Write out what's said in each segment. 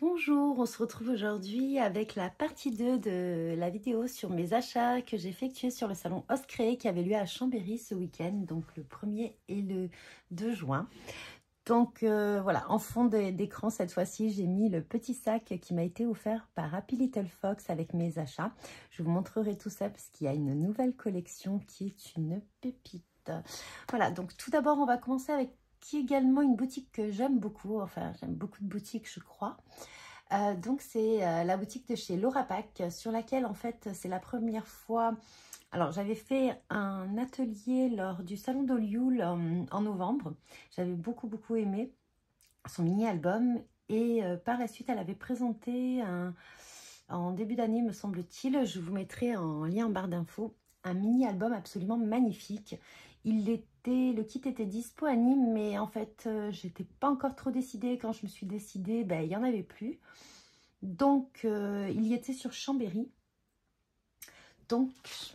Bonjour, on se retrouve aujourd'hui avec la partie 2 de la vidéo sur mes achats que j'ai effectués sur le salon Oscré qui avait lieu à Chambéry ce week-end, donc le 1er et le 2 juin. Donc voilà, en fond d'écran cette fois-ci, j'ai mis le petit sac qui m'a été offert par Happy Little Fox avec mes achats. Je vous montrerai tout ça parce qu'il y a une nouvelle collection qui est une pépite. Voilà, donc tout d'abord, on va commencer avec qui est également une boutique que j'aime beaucoup. Enfin, j'aime beaucoup de boutiques, je crois. Donc c'est la boutique de chez Laura Pack sur laquelle en fait c'est la première fois. Alors j'avais fait un atelier lors du salon d'Olioul en novembre. J'avais beaucoup aimé son mini-album et par la suite elle avait présenté en début d'année me semble-t-il, je vous mettrai en lien en barre d'infos, un mini-album absolument magnifique. Le kit était dispo à Nîmes, mais en fait, j'étais pas encore trop décidée. Quand je me suis décidée, ben, il n'y en avait plus. Donc, il y était sur Chambéry. Donc,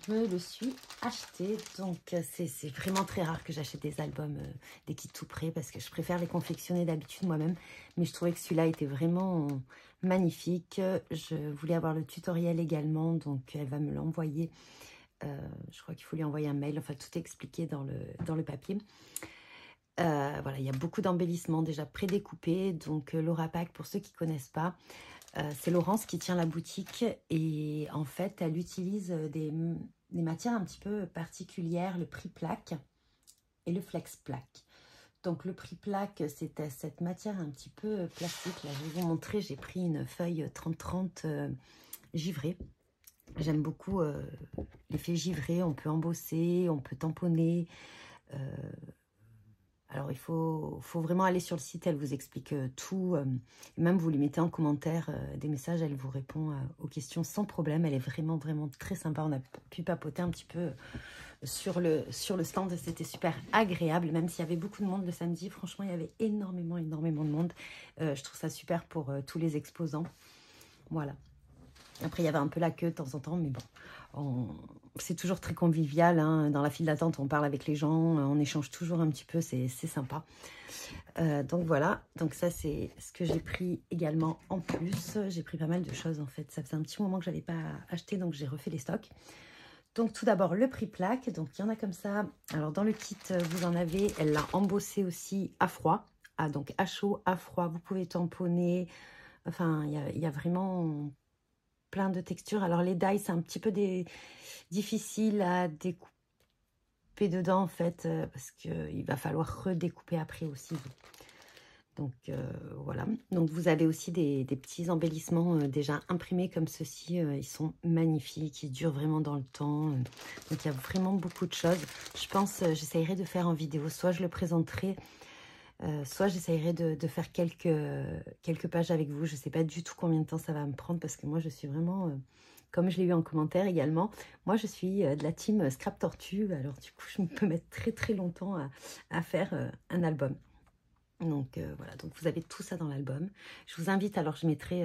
je me le suis acheté. Donc, c'est vraiment très rare que j'achète des albums, des kits tout prêts, parce que je préfère les confectionner d'habitude moi-même. Mais je trouvais que celui-là était vraiment magnifique. Je voulais avoir le tutoriel également, donc elle va me l'envoyer. Je crois qu'il faut lui envoyer un mail. Enfin, tout est expliqué dans le papier. Voilà, il y a beaucoup d'embellissements déjà prédécoupés. Donc, Laura Pack, pour ceux qui ne connaissent pas, c'est Laurence qui tient la boutique et en fait, elle utilise des matières un petit peu particulières, le prix plaque et le flex plaque. Donc, le prix plaque, c'est cette matière un petit peu plastique. Là, je vais vous montrer, j'ai pris une feuille 30-30 givrée. J'aime beaucoup l'effet givré, on peut embosser, on peut tamponner. Alors, il faut vraiment aller sur le site, elle vous explique tout. Même vous lui mettez en commentaire des messages, elle vous répond aux questions sans problème. Elle est vraiment très sympa. On a pu papoter un petit peu sur le stand. C'était super agréable, même s'il y avait beaucoup de monde le samedi. Franchement, il y avait énormément de monde. Je trouve ça super pour tous les exposants. Voilà. Après, il y avait un peu la queue de temps en temps, mais bon, c'est toujours très convivial. Hein. Dans la file d'attente, on parle avec les gens, on échange toujours un petit peu, c'est sympa. Donc voilà, donc ça c'est ce que j'ai pris également en plus. J'ai pris pas mal de choses en fait. Ça faisait un petit moment que je n'avais pas acheté, donc j'ai refait les stocks. Donc tout d'abord, le prix plaque. Donc il y en a comme ça. Alors dans le kit, vous en avez, elle l'a embossé aussi à froid. Ah, donc à chaud, à froid, vous pouvez tamponner. Enfin, il y a vraiment plein de textures. Alors les die, c'est un petit peu difficile à découper dedans en fait, parce qu'il va falloir redécouper après aussi. Donc voilà. Donc vous avez aussi des petits embellissements déjà imprimés comme ceci. Ils sont magnifiques, ils durent vraiment dans le temps. Donc il y a vraiment beaucoup de choses. Je pense j'essayerai de faire en vidéo. Soit je le présenterai, soit j'essayerai de faire quelques pages avec vous. Je ne sais pas du tout combien de temps ça va me prendre parce que moi, je suis vraiment, comme je l'ai eu en commentaire également, moi, je suis de la team Scrap Tortue. Alors, du coup, je peux mettre très longtemps à faire un album. Donc, voilà. Donc, vous avez tout ça dans l'album. Je vous invite, alors, je mettrai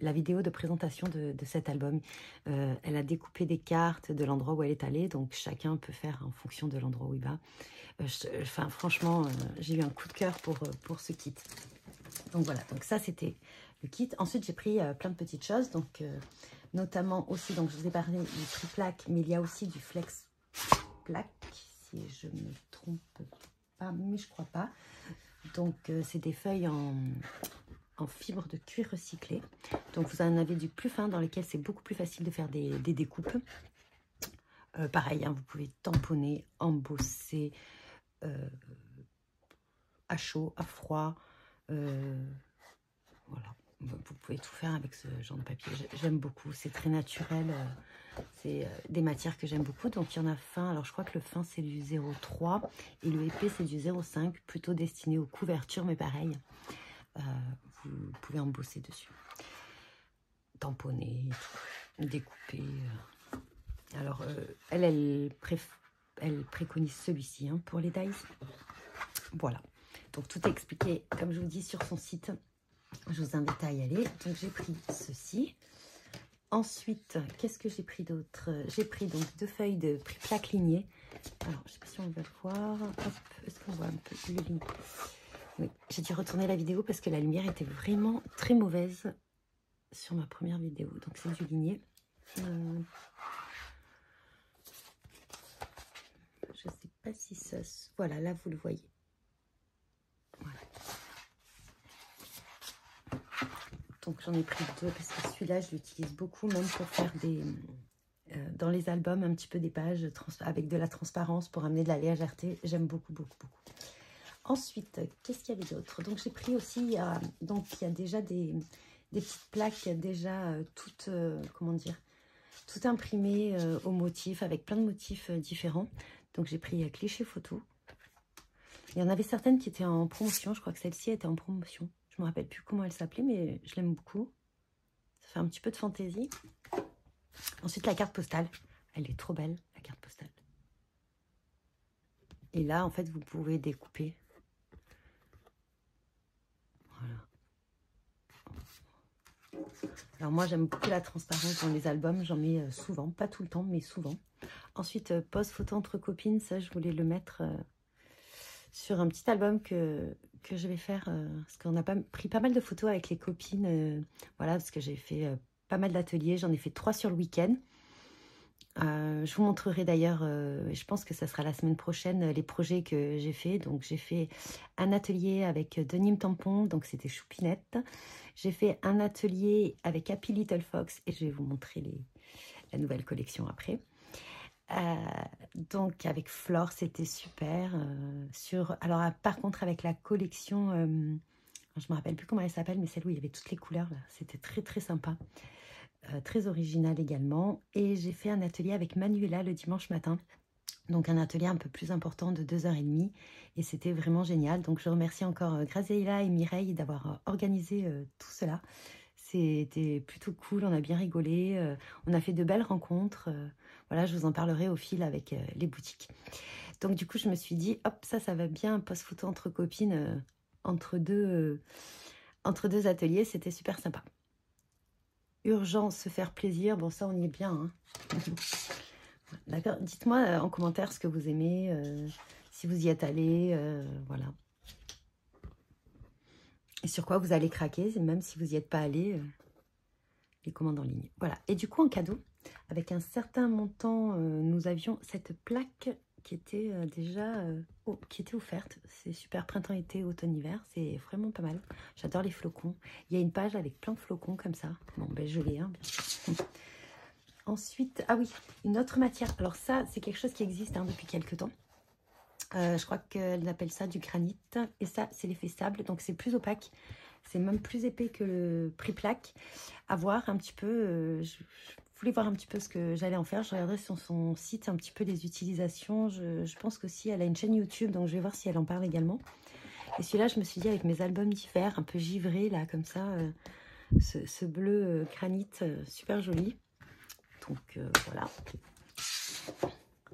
la vidéo de présentation de cet album. Elle a découpé des cartes de l'endroit où elle est allée. Donc, chacun peut faire en fonction de l'endroit où il va. Enfin, franchement, j'ai eu un coup de cœur pour ce kit. Donc voilà, donc ça c'était le kit. Ensuite, j'ai pris plein de petites choses, donc notamment aussi, donc je vous ai parlé du prix plaque, mais il y a aussi du flex plaque, si je ne me trompe pas, mais je crois pas. Donc c'est des feuilles en fibre de cuir recyclé. Donc vous en avez du plus fin dans lequel c'est beaucoup plus facile de faire des découpes. Pareil, hein, vous pouvez tamponner, embosser, à chaud, à froid. Voilà, vous pouvez tout faire avec ce genre de papier. J'aime beaucoup, c'est très naturel. C'est des matières que j'aime beaucoup. Donc il y en a fin, alors je crois que le fin c'est du 0,3 et le épais c'est du 0,5, plutôt destiné aux couvertures, mais pareil, vous pouvez embosser dessus. Tamponner, découper. Alors elle préconise celui-ci hein, pour les dies. Voilà. Donc tout est expliqué, comme je vous dis, sur son site. Je vous invite à y aller. Donc j'ai pris ceci. Ensuite, qu'est-ce que j'ai pris d'autre? J'ai pris donc 2 feuilles de prix plaque lignée. Alors, je ne sais pas si on va le voir. Est-ce qu'on voit un peu le ligne? Oui, j'ai dû retourner la vidéo parce que la lumière était vraiment très mauvaise sur ma première vidéo. Donc c'est du ligné. Je sais pas si ça... Voilà, là vous le voyez. Voilà. Donc j'en ai pris deux parce que celui-là je l'utilise beaucoup même pour faire des... dans les albums un petit peu des pages avec de la transparence pour amener de la légèreté. J'aime beaucoup, beaucoup, beaucoup. Ensuite, qu'est-ce qu'il y avait d'autre? Donc j'ai pris aussi, donc il y a déjà des petites plaques déjà toutes, comment dire, tout imprimées au motif avec plein de motifs différents. Donc j'ai pris cliché photo. Il y en avait certaines qui étaient en promotion. Je crois que celle-ci était en promotion. Je me rappelle plus comment elle s'appelait, mais je l'aime beaucoup. Ça fait un petit peu de fantaisie. Ensuite, la carte postale. Elle est trop belle, la carte postale. Et là, en fait, vous pouvez découper. Voilà. Alors moi, j'aime beaucoup la transparence dans les albums. J'en mets souvent, pas tout le temps, mais souvent. Ensuite, pose photo entre copines. Ça, je voulais le mettre sur un petit album que je vais faire. Parce qu'on a pris pas mal de photos avec les copines. Voilà, parce que j'ai fait pas mal d'ateliers. J'en ai fait 3 sur le week-end. Je vous montrerai d'ailleurs, je pense que ça sera la semaine prochaine, les projets que j'ai fait. Donc j'ai fait un atelier avec Denim Tampon, donc c'était Choupinette. J'ai fait un atelier avec Happy Little Fox et je vais vous montrer la nouvelle collection après. Donc avec Flore, c'était super. Alors par contre avec la collection, je me rappelle plus comment elle s'appelle, mais celle où il y avait toutes les couleurs, c'était très très sympa. Très original également. Et j'ai fait un atelier avec Manuela le dimanche matin. Donc un atelier un peu plus important de 2h30. Et c'était vraiment génial. Donc je remercie encore Graziella et Mireille d'avoir organisé tout cela. C'était plutôt cool, on a bien rigolé. On a fait de belles rencontres. Voilà, je vous en parlerai au fil avec les boutiques. Donc du coup, je me suis dit, hop, ça va bien, post photo entre copines, entre deux ateliers. C'était super sympa. Urgence, se faire plaisir, bon ça on y est bien. Hein. D'accord, dites-moi en commentaire ce que vous aimez, si vous y êtes allé, voilà. Et sur quoi vous allez craquer, même si vous n'y êtes pas allé, les commandes en ligne. Voilà, et du coup en cadeau, avec un certain montant, nous avions cette plaque qui était qui était offerte. C'est super printemps-été, automne-hiver, c'est vraiment pas mal. J'adore les flocons. Il y a une page avec plein de flocons comme ça. Bon, ben je l'ai, hein, bien sûr. Ensuite, ah oui, une autre matière. Alors ça, c'est quelque chose qui existe hein, depuis quelques temps. Je crois qu'elle appelle ça du granit. Et ça, c'est l'effet sable, donc c'est plus opaque. C'est même plus épais que le prix plaque. À voir un petit peu. Je voulais voir un petit peu ce que j'allais en faire. Je regarderai sur son site un petit peu les utilisations. Je pense qu'aussi elle a une chaîne YouTube, donc je vais voir si elle en parle également. Et celui-là, je me suis dit avec mes albums d'hiver, un peu givrés là, comme ça, ce bleu granit super joli. Donc voilà.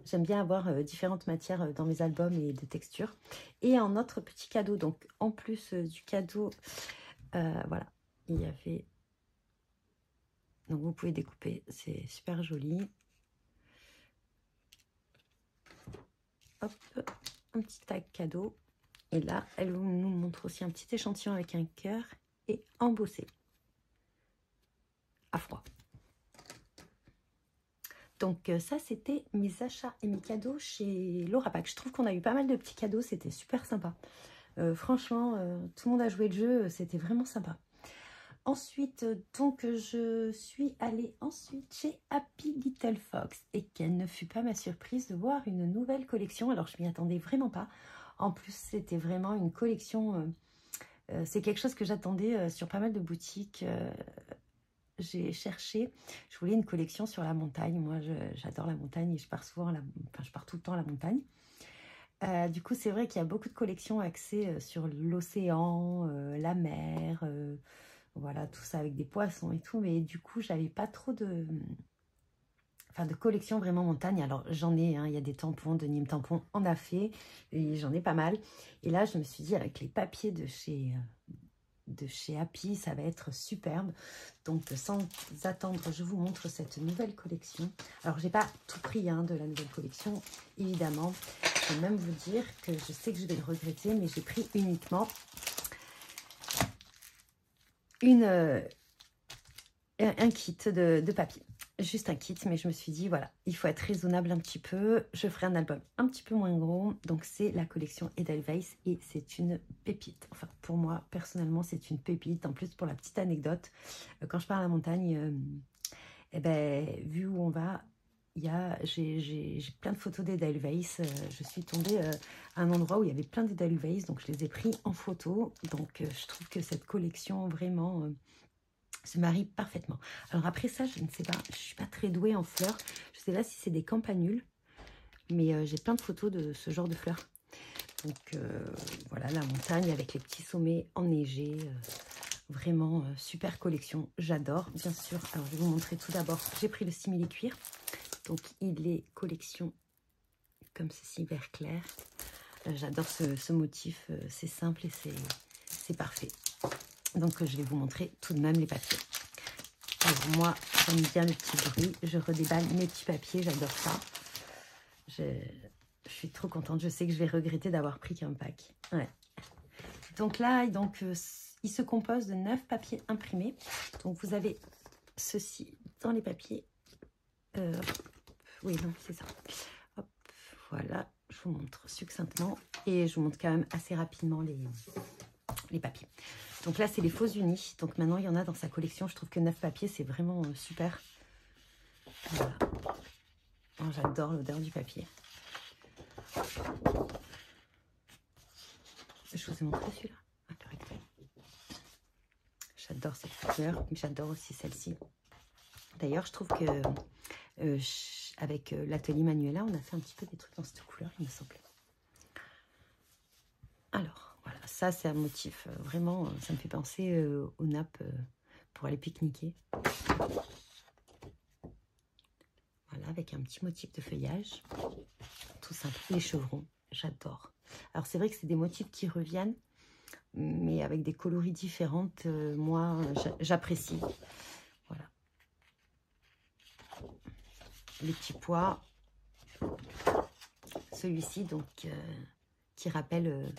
J'aime bien avoir différentes matières dans mes albums et des textures. Et un autre petit cadeau, donc en plus du cadeau, voilà, il y avait... Donc vous pouvez découper, c'est super joli. Hop, un petit tag cadeau. Et là, elle nous montre aussi un petit échantillon avec un cœur et embossé. À froid. Donc ça, c'était mes achats et mes cadeaux chez Laura Pack. Je trouve qu'on a eu pas mal de petits cadeaux, c'était super sympa. Franchement, tout le monde a joué le jeu, c'était vraiment sympa. Ensuite, donc, je suis allée ensuite chez Happy Little Fox. Et quelle ne fut pas ma surprise de voir une nouvelle collection. Alors, je m'y attendais vraiment pas. En plus, c'était vraiment une collection... c'est quelque chose que j'attendais sur pas mal de boutiques. J'ai cherché, je voulais une collection sur la montagne. Moi, j'adore la montagne et je pars souvent, je pars tout le temps à la montagne. Du coup, c'est vrai qu'il y a beaucoup de collections axées sur l'océan, la mer, voilà, tout ça avec des poissons et tout. Mais du coup, j'avais pas trop de collection vraiment montagne. Alors, j'en ai, hein, il y a des tampons, de Nîmes Tampon en a fait, et j'en ai pas mal. Et là, je me suis dit, avec les papiers de chez de chez Happy, ça va être superbe. Donc sans attendre, je vous montre cette nouvelle collection. Alors j'ai pas tout pris hein, de la nouvelle collection, évidemment. Je vais même vous dire que je sais que je vais le regretter, mais j'ai pris uniquement un kit de papier. Juste un kit, mais je me suis dit, voilà, il faut être raisonnable un petit peu. Je ferai un album un petit peu moins gros. Donc, c'est la collection Edelweiss et c'est une pépite. Enfin, pour moi, personnellement, c'est une pépite. En plus, pour la petite anecdote, quand je pars à la montagne, eh ben, vu où on va, j'ai plein de photos d'Edelweiss. Je suis tombée à un endroit où il y avait plein d'Edelweiss, donc je les ai pris en photo. Donc, je trouve que cette collection, vraiment... se marie parfaitement. Alors après ça, je ne sais pas, je suis pas très douée en fleurs. Je sais pas si c'est des campanules, mais j'ai plein de photos de ce genre de fleurs. Donc voilà, la montagne avec les petits sommets enneigés. Vraiment super collection, j'adore. Bien sûr, alors je vais vous montrer tout d'abord. J'ai pris le simili cuir. Donc il est collection comme ceci, vert clair. J'adore ce motif, c'est simple et c'est parfait. Donc, je vais vous montrer tout de même les papiers. Alors, moi, j'aime bien le petit bruit. Je redéballe mes petits papiers. J'adore ça. Je suis trop contente. Je sais que je vais regretter d'avoir pris qu'un pack. Ouais. Donc là, il se compose de 9 papiers imprimés. Donc, vous avez ceci dans les papiers. Oui, non, c'est ça. Hop, voilà. Je vous montre succinctement. Et je vous montre quand même assez rapidement les papiers. Donc là, c'est les faux unis. Donc maintenant, il y en a dans sa collection. Je trouve que 9 papiers, c'est vraiment super. Voilà. Oh, j'adore l'odeur du papier. Je vous ai montré celui-là. J'adore cette couleur. J'adore aussi celle-ci. D'ailleurs, je trouve que avec l'atelier Manuela, on a fait un petit peu des trucs dans cette couleur, il me semble. Alors. Voilà, ça c'est un motif, vraiment, ça me fait penser aux nappes pour aller pique-niquer. Voilà, avec un petit motif de feuillage, tout simple. Les chevrons, j'adore. Alors c'est vrai que c'est des motifs qui reviennent, mais avec des coloris différentes, moi j'apprécie. Voilà. Les petits pois. Celui-ci, donc, qui rappelle...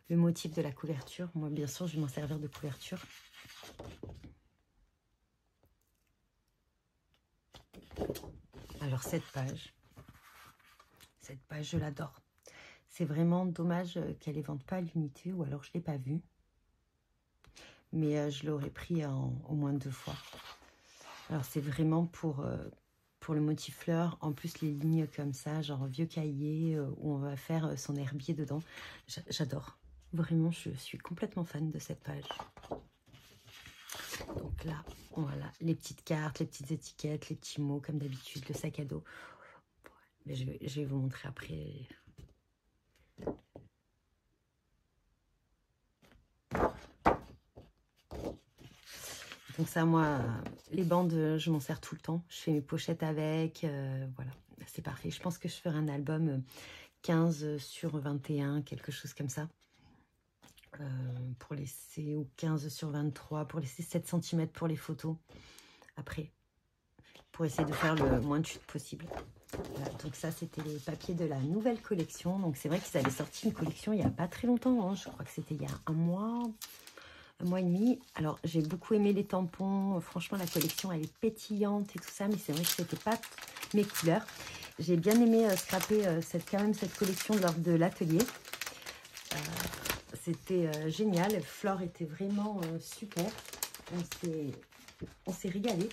le motif de la couverture. Moi, bien sûr, je vais m'en servir de couverture. Alors, cette page, je l'adore. C'est vraiment dommage qu'elle ne les vende pas à l'unité, ou alors je ne l'ai pas vue. Mais je l'aurais pris au moins 2 fois. Alors, c'est vraiment pour le motif fleur. En plus, les lignes comme ça, genre vieux cahier, où on va faire son herbier dedans. J'adore. Vraiment, je suis complètement fan de cette page. Donc là, voilà, les petites cartes, les petites étiquettes, les petits mots, comme d'habitude, le sac à dos. Mais je vais vous montrer après. Donc ça, moi, les bandes, je m'en sers tout le temps. Je fais mes pochettes avec, voilà, c'est parfait. Je pense que je ferai un album 15 sur 21, quelque chose comme ça. Pour laisser, ou 15 sur 23, pour laisser 7 cm pour les photos après, pour essayer de faire le moins de chute possible. Voilà, donc ça c'était les papiers de la nouvelle collection. Donc c'est vrai qu'ils avaient sorti une collection il n'y a pas très longtemps, hein. Je crois que c'était il y a un mois et demi. Alors j'ai beaucoup aimé les tampons, franchement la collection elle est pétillante et tout ça, mais c'est vrai que c'était pas mes couleurs. J'ai bien aimé scraper quand même cette collection lors de l'atelier. C'était génial, Flore était vraiment super, on s'est régalé,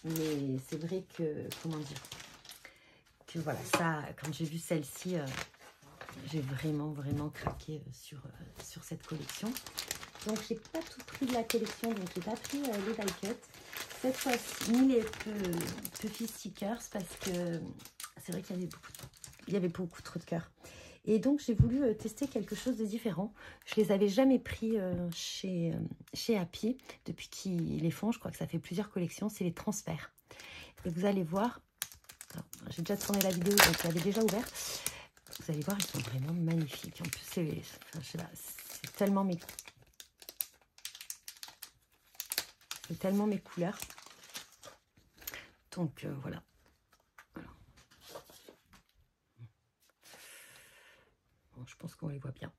mais c'est vrai que, comment dire, que voilà, ça, quand j'ai vu celle-ci, j'ai vraiment craqué sur cette collection. Donc j'ai pas tout pris de la collection, donc j'ai pas pris les die cut, cette fois-ci, ni les Puffy stickers, parce que c'est vrai qu'il y avait beaucoup trop de cœur. Et donc, j'ai voulu tester quelque chose de différent. Je les avais jamais pris chez Happy depuis qu'ils les font. Je crois que ça fait plusieurs collections. C'est les transferts. Et vous allez voir, j'ai déjà tourné la vidéo, donc elle est déjà ouverte. Vous allez voir, ils sont vraiment magnifiques. En plus, c'est tellement mes... C'est tellement mes couleurs. Donc voilà. Bon, je pense qu'on les voit bien.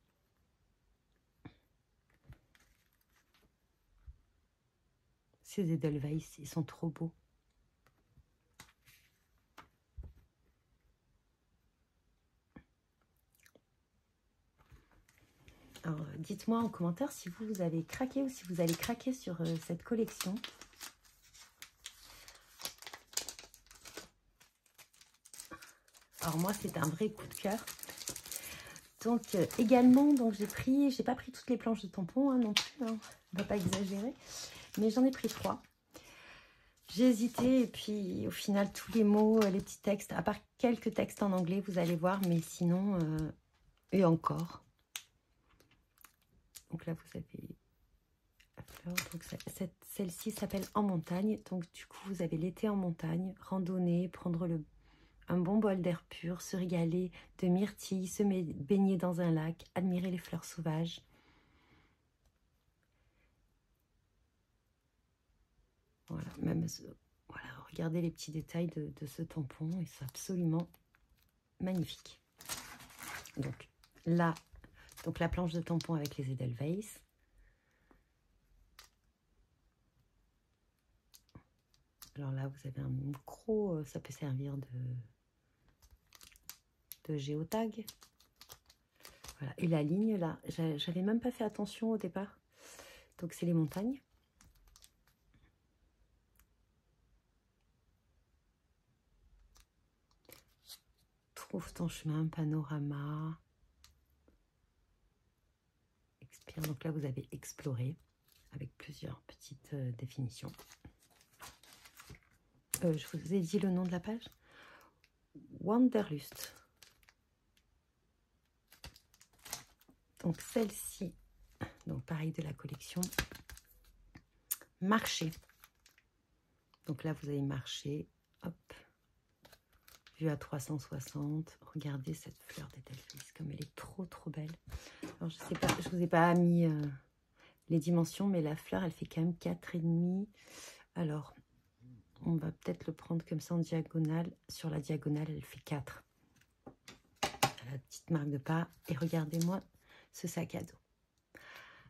Ces Edelweiss, ils sont trop beaux. Alors, dites-moi en commentaire si vous avez craqué ou si vous allez craquer sur cette collection. Alors moi, c'est un vrai coup de cœur. Donc également, donc j'ai pas pris toutes les planches de tampons hein, non plus, hein, on ne va pas exagérer, mais j'en ai pris 3. J'ai hésité et puis au final tous les mots, les petits textes, à part quelques textes en anglais, vous allez voir, mais sinon et encore. Donc là vous avez la fleur, donc celle-ci s'appelle En montagne, donc du coup vous avez l'été en montagne, randonnée, prendre un bon bol d'air pur, se régaler de myrtilles, se baigner dans un lac, admirer les fleurs sauvages. Voilà, même voilà, regardez les petits détails de ce tampon, et c'est absolument magnifique. Donc là, donc la planche de tampon avec les Edelweiss. Alors là, vous avez un micro, ça peut servir de géotag. Voilà. Et la ligne là, j'avais même pas fait attention au départ. Donc c'est les montagnes. Trouve ton chemin, panorama. Expire. Donc là, vous avez exploré avec plusieurs petites définitions. Je vous ai dit le nom de la page. Wanderlust. Donc celle-ci, donc pareil de la collection. Marcher. Donc là, vous avez marché. Hop. Vue à 360. Regardez cette fleur d'Edelweiss, comme elle est trop belle. Alors je sais pas, je vous ai pas mis les dimensions, mais la fleur, elle fait quand même 4,5. Alors, on va peut-être le prendre comme ça en diagonale. Sur la diagonale, elle fait 4. La petite marque de pas. Et regardez-moi ce sac à dos.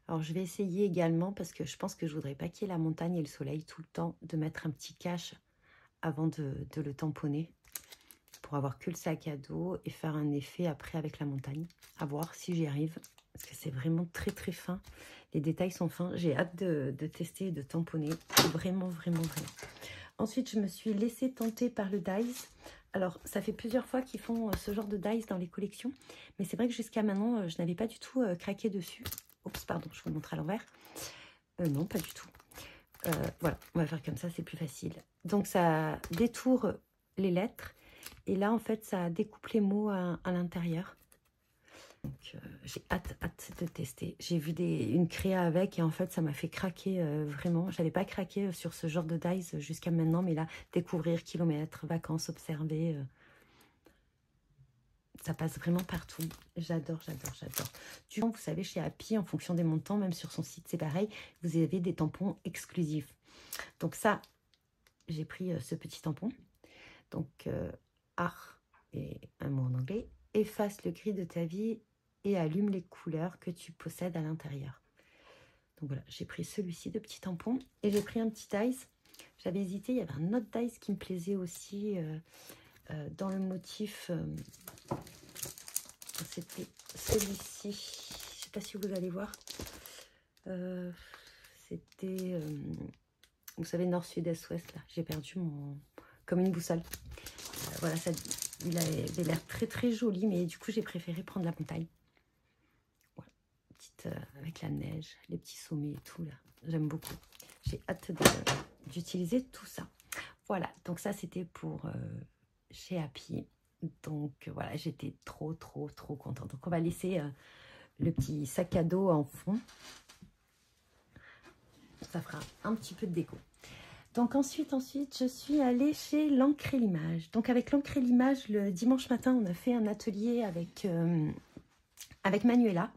Alors, je vais essayer également, parce que je pense que je voudrais pas qu'il y ait la montagne et le soleil tout le temps, de mettre un petit cache avant de le tamponner, pour avoir que le sac à dos et faire un effet après avec la montagne. À voir si j'y arrive, parce que c'est vraiment très fin. Les détails sont fins. J'ai hâte de tester et de tamponner. Vraiment. Ensuite, je me suis laissée tenter par le dies. Alors, ça fait plusieurs fois qu'ils font ce genre de dies dans les collections. Mais c'est vrai que jusqu'à maintenant, je n'avais pas du tout craqué dessus. Oups, pardon, je vous montre à l'envers. Non, pas du tout. Voilà, on va faire comme ça, c'est plus facile. Donc, ça détourne les lettres. Et là, en fait, ça découpe les mots à l'intérieur. Donc, j'ai hâte de tester. J'ai vu une créa avec et en fait, ça m'a fait craquer vraiment. J'avais pas craqué sur ce genre de dies jusqu'à maintenant, mais là, découvrir kilomètres, vacances, observer, ça passe vraiment partout. J'adore. Du coup, vous savez, chez Happy, en fonction des montants, même sur son site, c'est pareil, vous avez des tampons exclusifs. Donc ça, j'ai pris ce petit tampon. Donc, art et un mot en anglais. Efface le gris de ta vie et allume les couleurs que tu possèdes à l'intérieur. Donc voilà, j'ai pris celui-ci de petit tampon et j'ai pris un petit dies. J'avais hésité, il y avait un autre dies qui me plaisait aussi dans le motif. C'était celui-ci. Je ne sais pas si vous allez voir. C'était, vous savez, nord, sud, est, ouest. Là, j'ai perdu mon, comme une boussole. Voilà, ça, il avait l'air très joli, mais du coup, j'ai préféré prendre la montagne. Voilà, petite, avec la neige, les petits sommets et tout, là. J'aime beaucoup. J'ai hâte d'utiliser tout ça. Voilà, donc ça, c'était pour chez Happy. Donc, voilà, j'étais trop contente. Donc, on va laisser le petit sac à dos en fond. Ça fera un petit peu de déco. Donc ensuite, je suis allée chez l'encre et l'image. Donc avec l'encre et l'image, le dimanche matin, on a fait un atelier avec Manuela.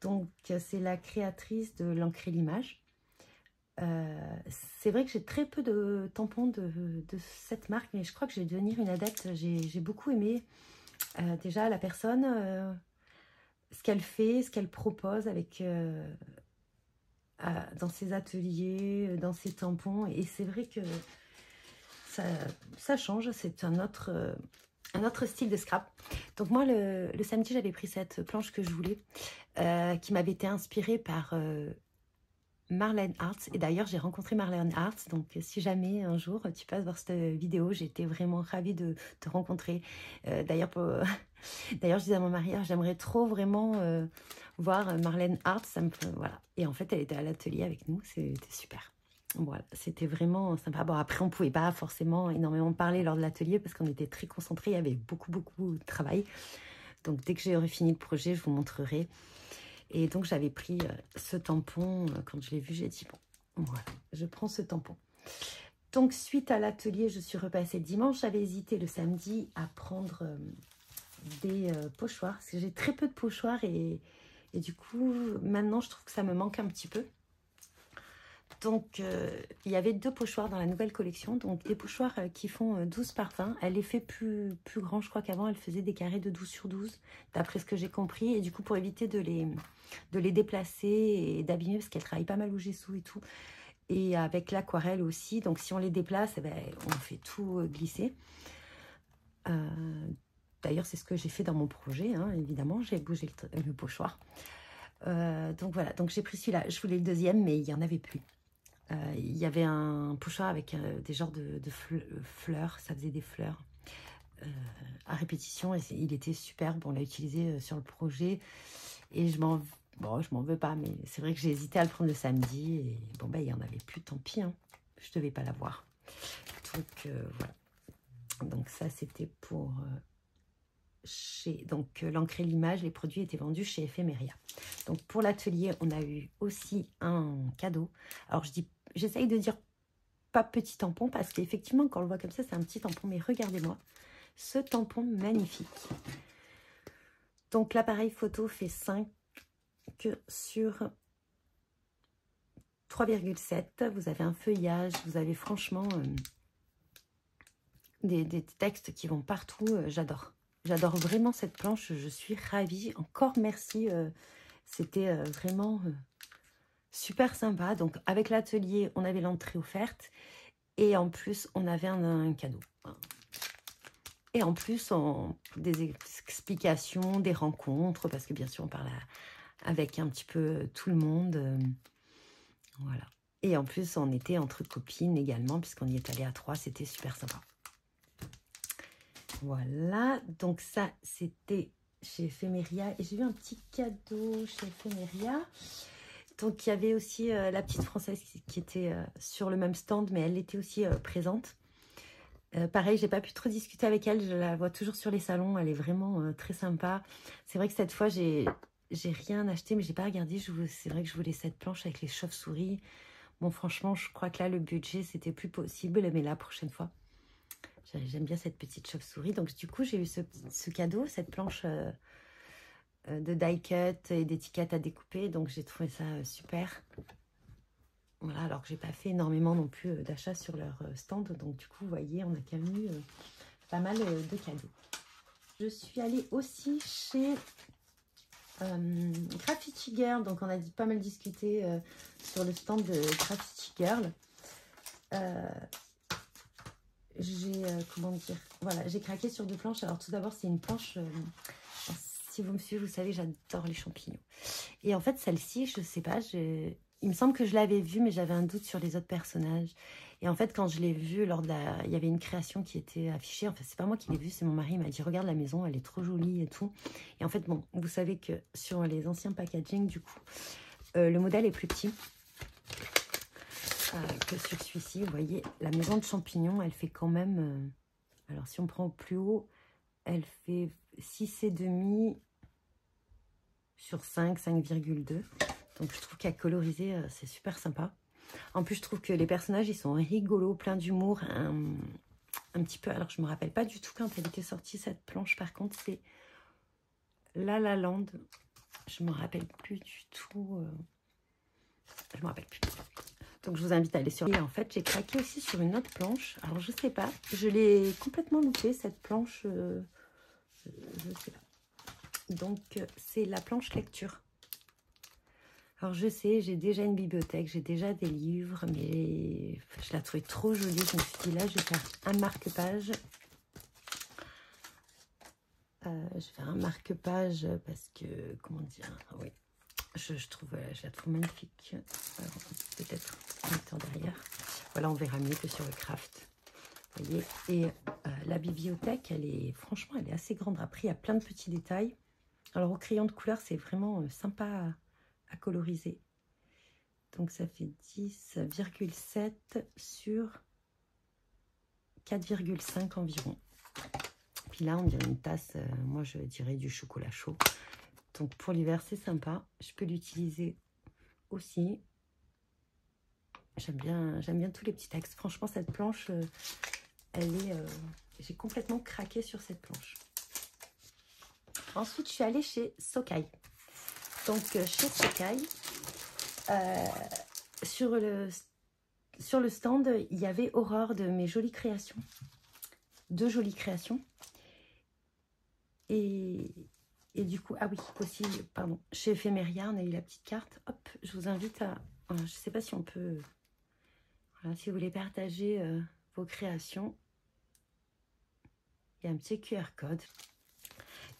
Donc c'est la créatrice de l'encre et l'image. C'est vrai que j'ai très peu de tampons de cette marque, mais je crois que je vais devenir une adepte. J'ai beaucoup aimé déjà la personne, ce qu'elle fait, ce qu'elle propose avec dans ses ateliers, dans ses tampons. Et c'est vrai que ça change, c'est un autre style de scrap. Donc moi, le samedi, j'avais pris cette planche que je voulais, qui m'avait été inspirée par Marlène Hartz. Et d'ailleurs, j'ai rencontré Marlène Hartz. Donc, si jamais un jour tu passes voir cette vidéo, j'étais vraiment ravie de te rencontrer. D'ailleurs, d'ailleurs, je disais à mon mari, j'aimerais trop vraiment voir Marlène Hartz. Ça me... voilà. Et en fait, elle était à l'atelier avec nous. C'était super. Voilà, c'était vraiment sympa. Bon, après, on ne pouvait pas forcément énormément parler lors de l'atelier parce qu'on était très concentrés. Il y avait beaucoup de travail. Donc, dès que j'aurai fini le projet, je vous montrerai. Et donc, j'avais pris ce tampon. Quand je l'ai vu, j'ai dit, bon, voilà, je prends ce tampon. Donc, suite à l'atelier, je suis repassée le dimanche. J'avais hésité le samedi à prendre des pochoirs. Parce que j'ai très peu de pochoirs. Et du coup, maintenant, je trouve que ça me manque un petit peu. Donc, il y avait 2 pochoirs dans la nouvelle collection. Donc, des pochoirs qui font 12 par 20. Elle les fait plus grands. Je crois qu'avant, elle faisait des carrés de 12 sur 12, d'après ce que j'ai compris. Et du coup, pour éviter de les déplacer et d'abîmer, parce qu'elle travaille pas mal au gesso et tout. Et avec l'aquarelle aussi. Donc, si on les déplace, eh ben, on fait tout glisser. D'ailleurs, c'est ce que j'ai fait dans mon projet. Hein, évidemment, j'ai bougé le pochoir. Donc, voilà. Donc, j'ai pris celui-là. Je voulais le deuxième, mais il n'y en avait plus. Il y avait un pochoir avec des genres de fleurs, ça faisait des fleurs à répétition et il était superbe. On l'a utilisé sur le projet et je m'en veux pas, mais c'est vrai que j'ai hésité à le prendre le samedi et bon, ben il n'y en avait plus, tant pis, hein. Je devais pas l'avoir. Donc voilà. Donc ça, c'était pour donc l'ancré l'image, les produits étaient vendus chez Ephemeria. Donc pour l'atelier, on a eu aussi un cadeau. Alors j'essaye de dire pas petit tampon parce qu'effectivement quand on le voit comme ça c'est un petit tampon, mais regardez-moi ce tampon magnifique. Donc l'appareil photo fait 5 sur 3,7. Vous avez un feuillage, vous avez franchement des textes qui vont partout. J'adore. J'adore vraiment cette planche, je suis ravie. Encore merci, c'était vraiment super sympa. Donc avec l'atelier, on avait l'entrée offerte et en plus, on avait un cadeau. Et en plus, des explications, des rencontres, parce que bien sûr, on parle avec un petit peu tout le monde. Voilà. Et en plus, on était entre copines également, puisqu'on y est allé à 3, c'était super sympa. Voilà, donc ça, c'était chez Ephemeria. Et j'ai eu un petit cadeau chez Ephemeria. Donc, il y avait aussi la petite Française qui était sur le même stand, mais elle était aussi présente. Pareil, j'ai pas pu trop discuter avec elle. Je la vois toujours sur les salons. Elle est vraiment très sympa. C'est vrai que cette fois, j'ai rien acheté, mais j'ai pas regardé. C'est vrai que je voulais cette planche avec les chauves-souris. Bon, franchement, je crois que là, le budget, c'était plus possible. Mais la prochaine fois, j'aime bien cette petite chauve-souris. Donc, du coup, j'ai eu ce cadeau, cette planche de die cut et d'étiquettes à découper. Donc, j'ai trouvé ça super. Voilà, alors que j'ai pas fait énormément non plus d'achats sur leur stand. Donc, du coup, vous voyez, on a quand même eu pas mal de cadeaux. Je suis allée aussi chez Graffiti Girl. Donc, on a pas mal discuté sur le stand de Graffiti Girl. Comment dire, voilà, j'ai craqué sur 2 planches. Alors tout d'abord, c'est une planche, si vous me suivez, vous savez, j'adore les champignons. Et en fait, celle-ci, je sais pas, il me semble que je l'avais vue, mais j'avais un doute sur les autres personnages. Et en fait, quand je l'ai vue, il y avait une création qui était affichée. En fait, c'est pas moi qui l'ai vue, c'est mon mari. Il m'a dit, regarde la maison, elle est trop jolie et tout. Et en fait, bon, vous savez que sur les anciens packaging, du coup, le modèle est plus petit que sur celui-ci. Vous voyez, la maison de champignons, elle fait quand même... alors, si on prend au plus haut, elle fait 6,5 sur 5, 5,2. Donc, je trouve qu'à coloriser, c'est super sympa. En plus, je trouve que les personnages, ils sont rigolos, plein d'humour. Un petit peu... alors, je me rappelle pas du tout quand elle était sortie, cette planche. Par contre, c'est La La Land. Je me rappelle plus du tout. Je me rappelle plus. Donc je vous invite à aller sur... Et en fait, j'ai craqué aussi sur une autre planche. Alors je sais pas, je l'ai complètement loupée cette planche. Je sais pas. Donc c'est la planche lecture. Alors je sais, j'ai déjà une bibliothèque, j'ai déjà des livres, mais je la trouvais trop jolie. Je me suis dit là, je vais faire un marque-page. Je vais faire un marque-page parce que, comment dire, oui, je trouve, je la trouve magnifique. Peut-être en mettant derrière. Voilà, on verra mieux que sur le craft. Vous voyez, et la bibliothèque, elle est, franchement, elle est assez grande. Après, il y a plein de petits détails. Alors, au crayon de couleur, c'est vraiment sympa à coloriser. Donc, ça fait 10,7 sur 4,5 environ. Puis là, on dirait une tasse, moi, je dirais du chocolat chaud. Donc, pour l'hiver, c'est sympa. Je peux l'utiliser aussi. J'aime bien tous les petits textes. Franchement, cette planche, elle est... j'ai complètement craqué sur cette planche. Ensuite, je suis allée chez Sokkai. Donc, chez Sokkai, sur le stand, il y avait Aurore de mes jolies créations. 2 jolies créations. Et du coup, ah oui, aussi, pardon, chez Ephemeria, on a eu la petite carte. Hop, je vous invite à... je ne sais pas si on peut... Voilà, si vous voulez partager vos créations, il y a un petit QR code.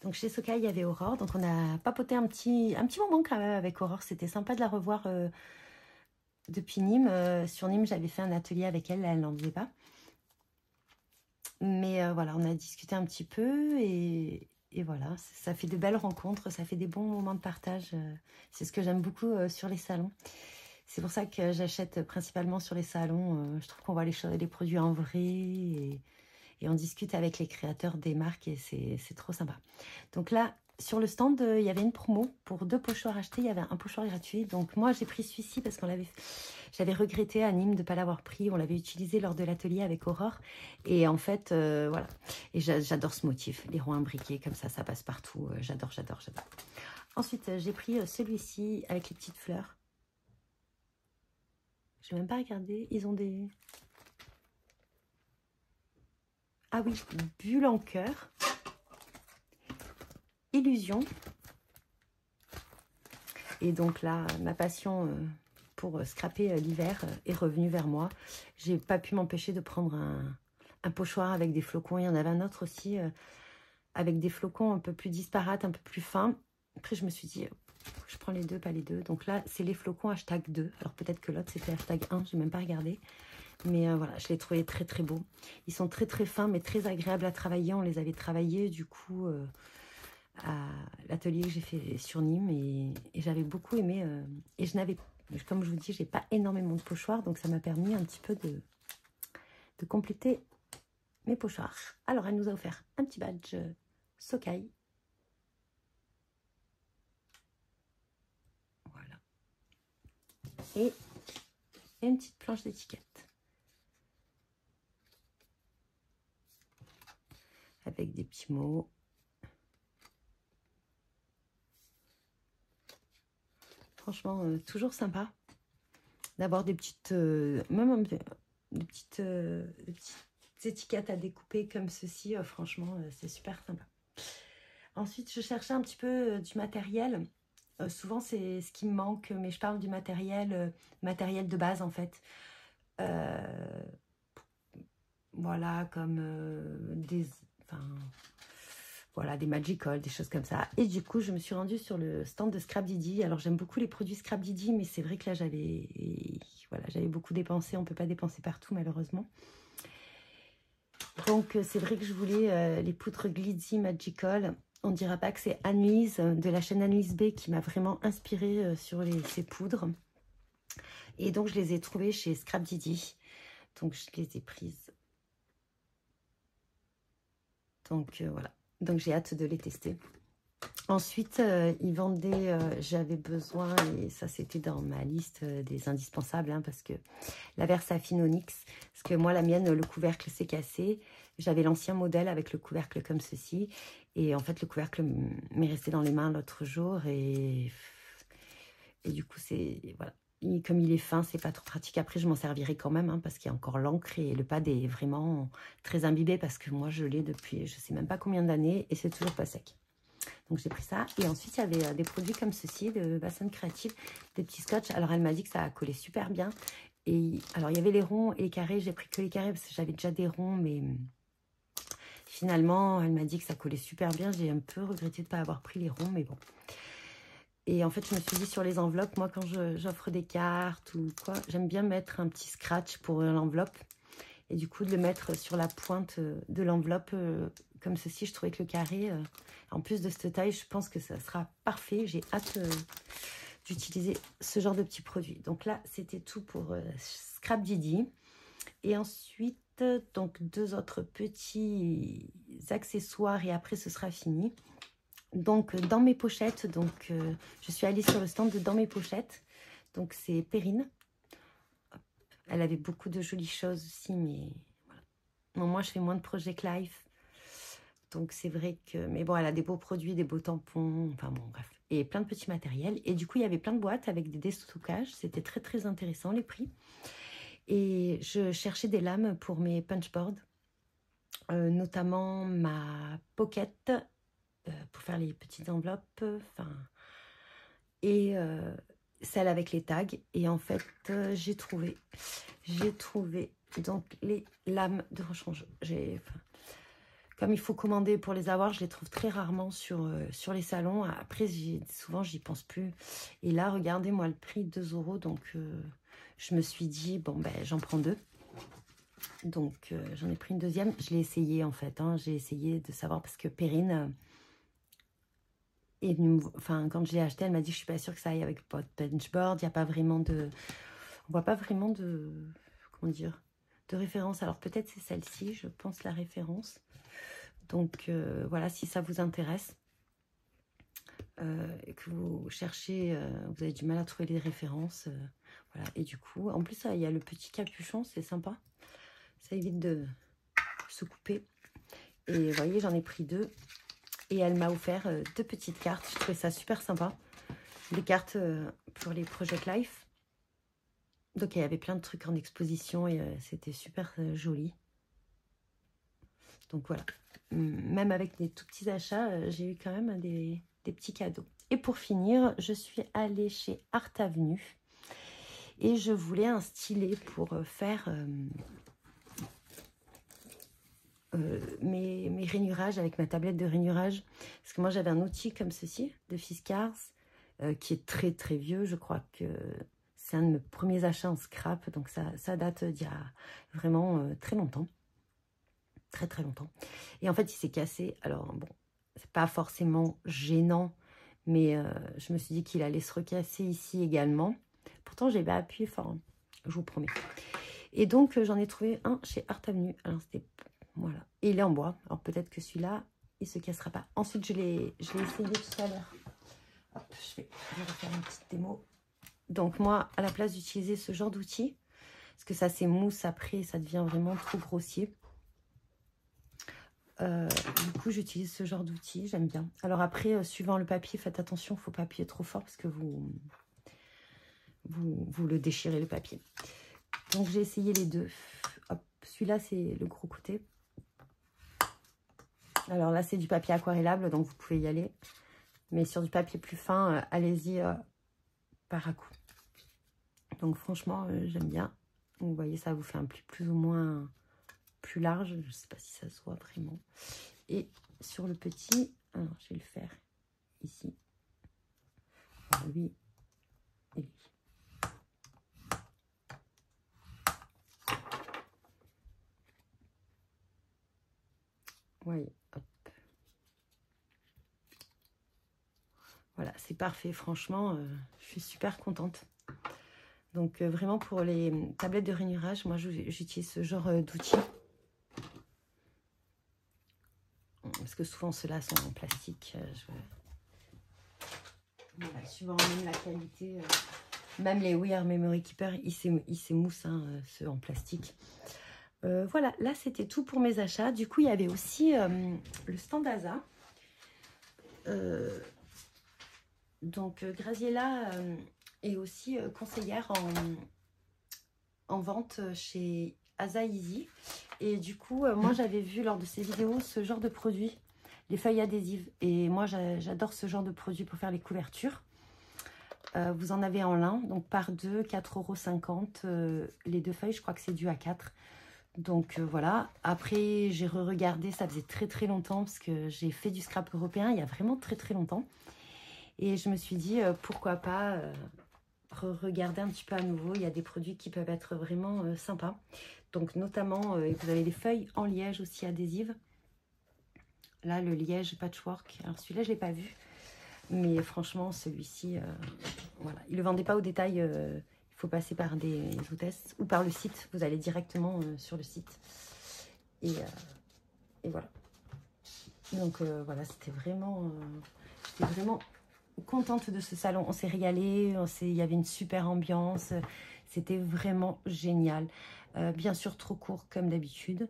Donc chez Sokkai, il y avait Aurore. Donc on a papoté un petit moment quand même avec Aurore. C'était sympa de la revoir depuis Nîmes. Sur Nîmes, j'avais fait un atelier avec elle. Là, elle n'en faisait pas. Mais voilà, on a discuté un petit peu et voilà, ça fait de belles rencontres. Ça fait des bons moments de partage. C'est ce que j'aime beaucoup sur les salons. C'est pour ça que j'achète principalement sur les salons. Je trouve qu'on voit les produits en vrai et on discute avec les créateurs des marques et c'est trop sympa. Donc là, sur le stand, il y avait une promo pour 2 pochoirs achetés. Il y avait un pochoir gratuit. Donc moi, j'ai pris celui-ci parce qu'on j'avais regretté à Nîmes de ne pas l'avoir pris. On l'avait utilisé lors de l'atelier avec Aurore. Et en fait, voilà. Et j'adore ce motif. Les ronds imbriqués, comme ça passe partout. J'adore. Ensuite, j'ai pris celui-ci avec les petites fleurs. Je n'ai même pas regardé. Ils ont des... Ah oui, bulle en cœur. Illusion. Et donc là, ma passion pour scraper l'hiver est revenue vers moi. J'ai pas pu m'empêcher de prendre un pochoir avec des flocons. Il y en avait un autre aussi avec des flocons un peu plus disparates, un peu plus fins. Après, je me suis dit, je prends les deux, pas les deux. Donc là, c'est les flocons #2. Alors peut-être que l'autre, c'était #1. Je n'ai même pas regardé. Mais voilà, je les trouvais très, très beaux. Ils sont très, très fins, mais très agréables à travailler. On les avait travaillés, du coup... à l'atelier que j'ai fait sur Nîmes et j'avais beaucoup aimé et je n'avais, comme je vous dis, j'ai pas énormément de pochoirs, donc ça m'a permis un petit peu de compléter mes pochoirs. Alors elle nous a offert un petit badge Sokkai, voilà, et une petite planche d'étiquette avec des petits mots. Franchement, toujours sympa d'avoir des petites, même des petites étiquettes à découper comme ceci. Franchement, c'est super sympa. Ensuite, je cherchais un petit peu du matériel. Souvent, c'est ce qui me manque, mais je parle du matériel de base en fait. Voilà, comme voilà, des Magical, des choses comme ça. Et du coup, je me suis rendue sur le stand de Scrapdiddy. Alors, j'aime beaucoup les produits Scrapdiddy, mais c'est vrai que là, j'avais beaucoup dépensé. On ne peut pas dépenser partout, malheureusement. Donc, c'est vrai que je voulais les poudres Glitzy Magical. On ne dira pas que c'est Anne-Lise, de la chaîne Anne-Lise B, qui m'a vraiment inspirée sur ces poudres. Et donc, je les ai trouvées chez Scrapdiddy. Donc, je les ai prises. Donc, voilà. Donc, j'ai hâte de les tester. Ensuite, ils vendaient, j'avais besoin, et ça c'était dans ma liste des indispensables, hein, parce que la Versafine Onyx, parce que moi la mienne, le couvercle s'est cassé. J'avais l'ancien modèle avec le couvercle comme ceci. Et en fait, le couvercle m'est resté dans les mains l'autre jour. Et du coup, c'est... Voilà. comme il est fin, c'est pas trop pratique. Après, je m'en servirai quand même, hein, parce qu'il y a encore l'encre et le pad est vraiment très imbibé, parce que moi, je l'ai depuis je sais même pas combien d'années et c'est toujours pas sec. Donc, j'ai pris ça. Et ensuite, il y avait des produits comme ceci, de Bassin Créative, des petits scotch. Alors, elle m'a dit que ça a collé super bien. Et alors, il y avait les ronds et les carrés. J'ai pris que les carrés parce que j'avais déjà des ronds, mais finalement, elle m'a dit que ça collait super bien. J'ai un peu regretté de ne pas avoir pris les ronds, mais bon. Et en fait, je me suis dit sur les enveloppes, moi, quand j'offre des cartes ou quoi, j'aime bien mettre un petit scratch pour l'enveloppe. Et du coup, de le mettre sur la pointe de l'enveloppe, comme ceci, je trouvais que le carré, en plus de cette taille, je pense que ça sera parfait. J'ai hâte d'utiliser ce genre de petits produits. Donc là, c'était tout pour Scrap Didi. Et ensuite, donc 2 autres petits accessoires et après, ce sera fini. Donc, dans mes pochettes, donc je suis allée sur le stand de Dans mes pochettes. Donc, c'est Perrine. Elle avait beaucoup de jolies choses aussi, mais voilà. Bon, moi, je fais moins de Project Life. Donc, c'est vrai que... Mais bon, elle a des beaux produits, des beaux tampons, enfin bon, bref. Et plein de petits matériels. Et du coup, il y avait plein de boîtes avec des déstockages. C'était très, très intéressant, les prix. Et je cherchais des lames pour mes punchboards. Notamment ma pocket... pour faire les petites enveloppes, et celle avec les tags. Et en fait, j'ai trouvé donc les lames de rechange. Comme il faut commander pour les avoir, je les trouve très rarement sur les salons. Après, souvent, j'y pense plus. Et là, regardez-moi le prix, 2 €. Donc, je me suis dit, bon, ben, j'en prends 2. Donc, j'en ai pris une deuxième. Je l'ai essayé, en fait. Hein. J'ai essayé de savoir, parce que Perrine... Et enfin, quand je l'ai acheté, elle m'a dit, je suis pas sûre que ça aille avec votre benchboard. Il n'y a pas vraiment de... On voit pas vraiment de... Comment dire? De référence. Alors, peut-être c'est celle-ci, je pense, la référence. Donc, voilà, si ça vous intéresse, et que vous cherchez, vous avez du mal à trouver les références. Voilà. Et du coup, en plus, il y a le petit capuchon, c'est sympa. Ça évite de se couper. Et vous voyez, j'en ai pris 2. Et elle m'a offert 2 petites cartes. Je trouvais ça super sympa. Des cartes pour les Project Life. Donc, il y avait plein de trucs en exposition et c'était super joli. Donc, voilà. Même avec des tout petits achats, j'ai eu quand même des petits cadeaux. Et pour finir, je suis allée chez Art Avenue. Et je voulais un stylet pour faire... mes rainurages avec ma tablette de rainurage, parce que moi j'avais un outil comme ceci de Fiskars qui est très très vieux. Je crois que c'est un de mes premiers achats en scrap, donc ça date d'il y a vraiment très longtemps, très très longtemps. Et en fait il s'est cassé. Alors bon, c'est pas forcément gênant, mais je me suis dit qu'il allait se recasser ici également. Pourtant j'ai pas appuyé fort, hein, je vous promets. Et donc j'en ai trouvé un chez Art Avenue. Alors c'était... Voilà. Et il est en bois. Alors peut-être que celui-là, il ne se cassera pas. Ensuite, je l'ai essayé tout à l'heure. Hop, je vais refaire une petite démo. Donc moi, à la place d'utiliser ce genre d'outil, parce que ça s'émousse après, ça devient vraiment trop grossier. Du coup, j'utilise ce genre d'outil. J'aime bien. Alors après, suivant le papier, faites attention, il ne faut pas appuyer trop fort parce que vous le déchirez, le papier. Donc j'ai essayé les 2. Hop, celui-là, c'est le gros côté. Alors là, c'est du papier aquarellable, donc vous pouvez y aller. Mais sur du papier plus fin, allez-y par à coup. Donc franchement, j'aime bien. Vous voyez, ça vous fait un pli plus ou moins plus large. Je ne sais pas si ça se voit vraiment. Et sur le petit, alors je vais le faire ici. Alors, lui et lui. Voyez, hop. Voilà, c'est parfait. Franchement, je suis super contente. Donc, vraiment, pour les tablettes de rainurage, moi, j'utilise ce genre d'outils. Parce que souvent, ceux-là sont en plastique. Voilà, suivant même la qualité. Même les We Are Memory Keeper, ils s'émoussent, hein, ceux en plastique. Voilà, là, c'était tout pour mes achats. Du coup, il y avait aussi le stand Asa. Donc, Graziella et aussi conseillère en vente chez Asa Easy. Et du coup, moi j'avais vu lors de ces vidéos ce genre de produit, les feuilles adhésives. Et moi j'adore ce genre de produit pour faire les couvertures. Vous en avez en lin, donc par 2, 4,50 €. Les 2 feuilles, je crois que c'est du A4. Donc voilà. Après, j'ai re-regardé, ça faisait très longtemps parce que j'ai fait du scrap européen il y a vraiment très longtemps. Et je me suis dit, pourquoi pas regarder un petit peu à nouveau. Il y a des produits qui peuvent être vraiment sympas. Donc notamment, vous avez des feuilles en liège aussi adhésives. Là, le liège patchwork. Alors celui-là, je ne l'ai pas vu. Mais franchement, celui-ci, voilà. Ils ne le vendaient pas au détail. Il faut passer par des hôtesses ou par le site. Vous allez directement sur le site. Et voilà. Donc voilà, j'étais vraiment contente de ce salon. On s'est régalé, il y avait une super ambiance. C'était vraiment génial. Bien sûr, trop court comme d'habitude.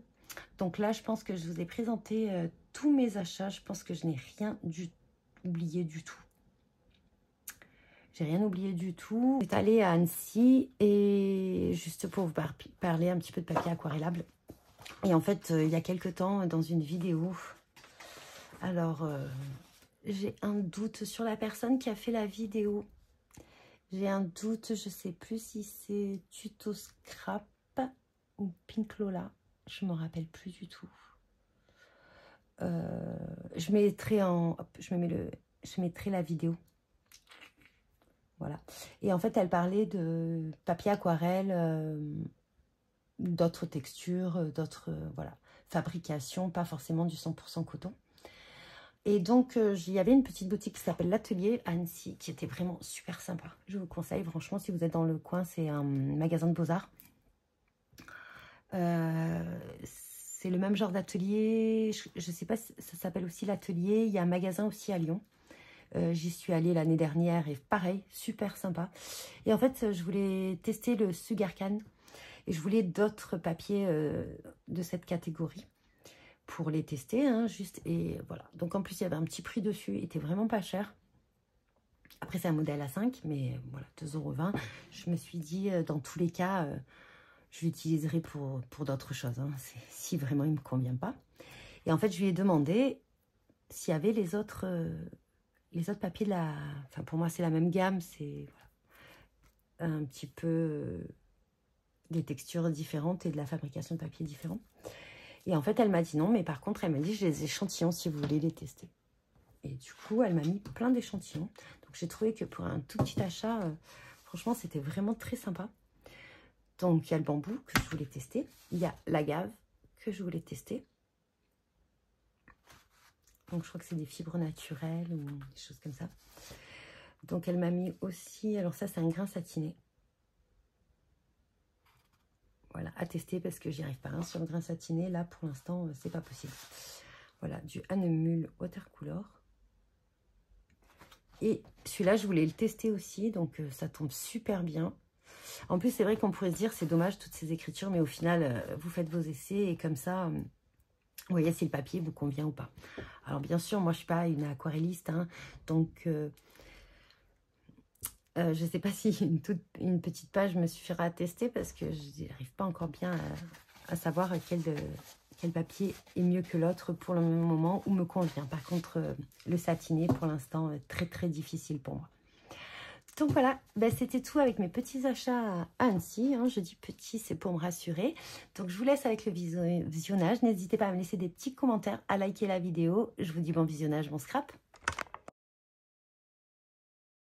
Donc là, je pense que je vous ai présenté tous mes achats. Je pense que je n'ai rien oublié du tout. J'ai rien oublié du tout. J'étais allée à Annecy et juste pour vous parler un petit peu de papier aquarellable. Et en fait, il y a quelques temps, dans une vidéo, alors j'ai un doute sur la personne qui a fait la vidéo. J'ai un doute, je sais plus si c'est Tuto Scrap ou Pink Lola. Je me rappelle plus du tout. Je mettrai je mettrai la vidéo. Voilà. Et en fait, elle parlait de papier aquarelle, d'autres textures, d'autres voilà, fabrications, pas forcément du 100% coton. Et donc, il y avait une petite boutique qui s'appelle l'Atelier à Annecy, qui était vraiment super sympa. Je vous conseille, franchement, si vous êtes dans le coin, c'est un magasin de beaux-arts. C'est le même genre d'atelier. Je ne sais pas si ça s'appelle aussi l'Atelier. Il y a un magasin aussi à Lyon. J'y suis allée l'année dernière et pareil, super sympa. Et en fait, je voulais tester le Sugarcan et je voulais d'autres papiers de cette catégorie pour les tester, hein, juste. Et voilà. Donc en plus, il y avait un petit prix dessus, il était vraiment pas cher. Après, c'est un modèle A5, mais voilà, 2,20 €. Je me suis dit, dans tous les cas, je l'utiliserai pour d'autres choses, hein, si vraiment il ne me convient pas. Et en fait, je lui ai demandé s'il y avait les autres papiers de la... Enfin, pour moi, c'est la même gamme. C'est voilà, un petit peu des textures différentes et de la fabrication de papier différent. Et en fait, elle m'a dit non. Mais par contre, elle m'a dit, j'ai des échantillons si vous voulez les tester. Et du coup, elle m'a mis plein d'échantillons. Donc, j'ai trouvé que pour un tout petit achat, franchement, c'était vraiment très sympa. Donc, il y a le bambou que je voulais tester. Il y a l'agave que je voulais tester. Donc, je crois que c'est des fibres naturelles ou des choses comme ça. Donc, elle m'a mis aussi... Alors, ça, c'est un grain satiné. Voilà, à tester parce que j'y arrive pas. Hein. Sur le grain satiné, là, pour l'instant, c'est pas possible. Voilà, du Hahnemühle Watercolor. Et celui-là, je voulais le tester aussi. Donc, ça tombe super bien. En plus, c'est vrai qu'on pourrait se dire, c'est dommage, toutes ces écritures. Mais au final, vous faites vos essais et comme ça... Vous voyez si le papier vous convient ou pas. Alors bien sûr, moi je ne suis pas une aquarelliste, hein, donc je ne sais pas si une petite page me suffira à tester parce que je n'arrive pas encore bien à savoir quel papier est mieux que l'autre pour le même moment ou me convient. Par contre, le satiné pour l'instant très difficile pour moi. Donc voilà, ben, c'était tout avec mes petits achats à Annecy. Hein. Je dis petit, c'est pour me rassurer. Donc je vous laisse avec le visionnage. N'hésitez pas à me laisser des petits commentaires, à liker la vidéo. Je vous dis bon visionnage, bon scrap.